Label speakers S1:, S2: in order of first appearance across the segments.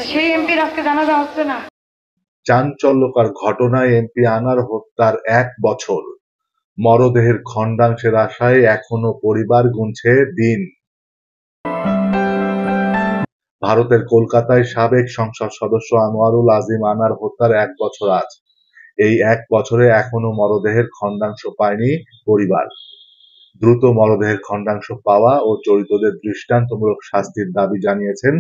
S1: সেই এমপির আজকে জানাজা হচ্ছে না।
S2: চাঞ্চল্যকর ঘটনায় এমপি আনার হত্যার ১ বছর, মরদেহের খণ্ডাংশের আশায় এখনো পরিবার গুনছে দিন। ভারতের কলকাতায় সাবেক সংসদ সদস্য আনোয়ারুল আজিম আনার হত্যার ১ বছর আজ। এই ১ বছরে এখনো মরদেহের খণ্ডাংশ পায়নি পরিবার। দ্রুত মরদেহের খণ্ডাংশ পাওয়া ও জড়িতদের দৃষ্টান্তমূলক শাস্তির দাবি জানিয়েছেন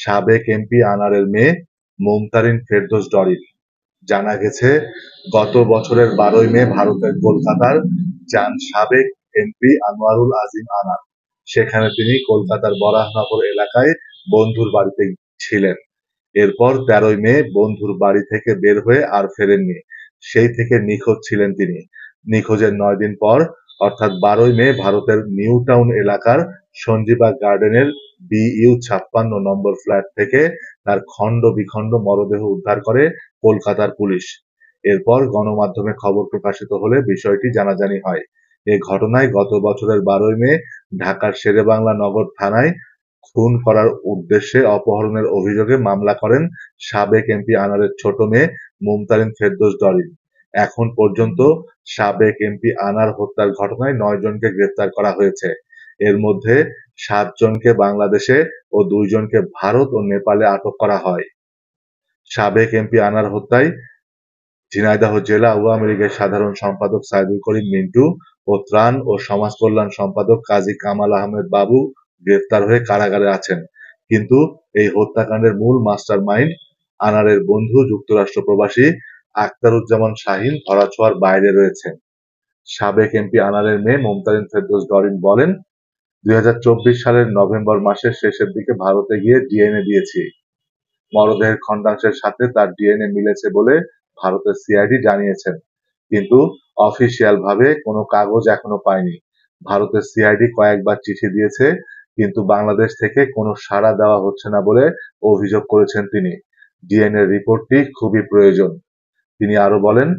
S2: সাবেক এমপি আনারের মেয়ে মুমতারিন ফেরদৌস ডরিন। জানা গেছে, গত বছরের ১২ই মে ভারতের কলকাতার যান সাবেক এমপি আনোয়ারুল আজিম আনার। সেখানে তিনি কলকাতার বরাহনগর এলাকায় বন্ধুর বাড়িতে ছিলেন। এরপর ১৩ই মে বন্ধুর বাড়ি থেকে বের হয়ে আর ফেরেননি। সেই থেকে নিখোঁজ ছিলেন তিনি। নিখোঁজের ৯ দিন পর অর্থাৎ ১২ই মে ভারতের নিউ টাউন এলাকার সঞ্জীবা গার্ডেনের BU ৫৬ নম্বর ফ্ল্যাট থেকে তার খণ্ড বিখণ্ড মরদেহ উদ্ধার করে কলকাতার পুলিশ। এরপর গণমাধ্যমে খবর প্রকাশিত হলে বিষয়টি জানাজানি হয়। এ ঘটনায় গত বছরের ১২ই মে ঢাকার শেরেবাংলা নগর থানায় খুন করার উদ্দেশ্যে অপহরণের অভিযোগে মামলা করেন সাবেক এমপি আনারের ছোট মেয়ে মুমতারিন ফেরদৌস ডরিন। এখন পর্যন্ত সাবেক এমপি আনার হত্যার ঘটনায় ৯ জনকে গ্রেফতার করা হয়েছে। এর মধ্যে ৭ জনকে বাংলাদেশে ও ২ জনকে ভারত ও নেপালে আটক করা হয়। সাবেক এমপি আনার হত্যায় ঝিনাইদহ জেলা আওয়ামী লীগের সাধারণ সম্পাদক সাইদুল করিম মিন্টু ও ত্রাণ ও সমাজ কল্যাণ সম্পাদক কাজী কামাল আহমেদ বাবু গ্রেফতার হয়ে কারাগারে আছেন। কিন্তু এই হত্যাকাণ্ডের মূল মাস্টার মাইন্ড আনারের বন্ধু যুক্তরাষ্ট্র প্রবাসী আখতারুজ্জামান শাহীন ধরাছোঁয়ার বাইরে রয়েছেন। সাবেক এমপি আনারের মেয়ে মুমতারিন ফেরদৌস ডরিন বলেন, ২০২৪ সালের নভেম্বর মাসের শেষের দিকে ভারতে গিয়ে ডিএনএ দিয়েছি। মরদেহের খণ্ডাংশের সাথে তার ডিএনএ মিলেছে বলে ভারতের সিআইডি জানিয়েছেন, কিন্তু অফিসিয়াল ভাবে কোনো কাগজ এখনো পায়নি। ভারতের সিআইডি কয়েকবার চিঠি দিয়েছে, কিন্তু বাংলাদেশ থেকে কোনো সাড়া দেওয়া হচ্ছে না বলে অভিযোগ করেছেন তিনি। ডিএনএ রিপোর্টটি খুবই প্রয়োজন। তিনি আরো বলেন,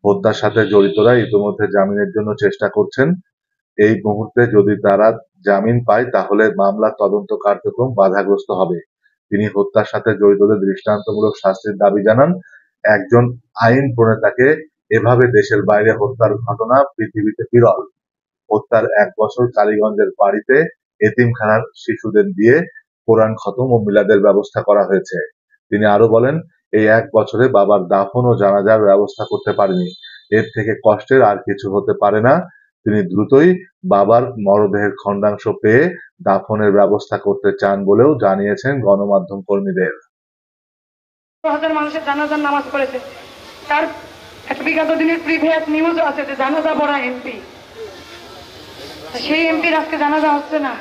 S2: হত্যার সাথে জড়িতরা ইতোমধ্যে জামিনের জন্য চেষ্টা করছেন। এই মুহূর্তে যদি তারা জামিন পায় তাহলে মামলার তদন্ত কার্যক্রম বাধাগ্রস্ত হবে। তিনি হত্যার সাথে জড়িতদের দৃষ্টান্তমূলক শাস্তির দাবি জানান। একজন আইন প্রণেতাকে এভাবে দেশের বাইরে হত্যার ঘটনা পৃথিবীতে বিরল। হত্যার ১ বছর কালীগঞ্জের বাড়িতে এতিমখানার শিশুদের দিয়ে কোরআন খতম ও মিলাদের ব্যবস্থা করা হয়েছে। তিনি আরো বলেন, এই ১ বছরে বাবার দাফন ও জানাজার ব্যবস্থা করতে পারেনি। এর থেকে কষ্টের আর কিছু হতে পারে না। তিনি দ্রুতই বাবার মরদেহের খণ্ডাংশ পেয়ে দাফনের ব্যবস্থা করতে চান বলেও জানিয়েছেন গণমাধ্যম কর্মীদের।
S1: হাজার মানুষের জানাজার নামাজ পড়েছে, তার একটা বিগত দিনের প্রিভিয়াস নিউজ আছে যে জানাজা পড়া এমপি, সেই এমপির আজকে জানাজা হচ্ছে না।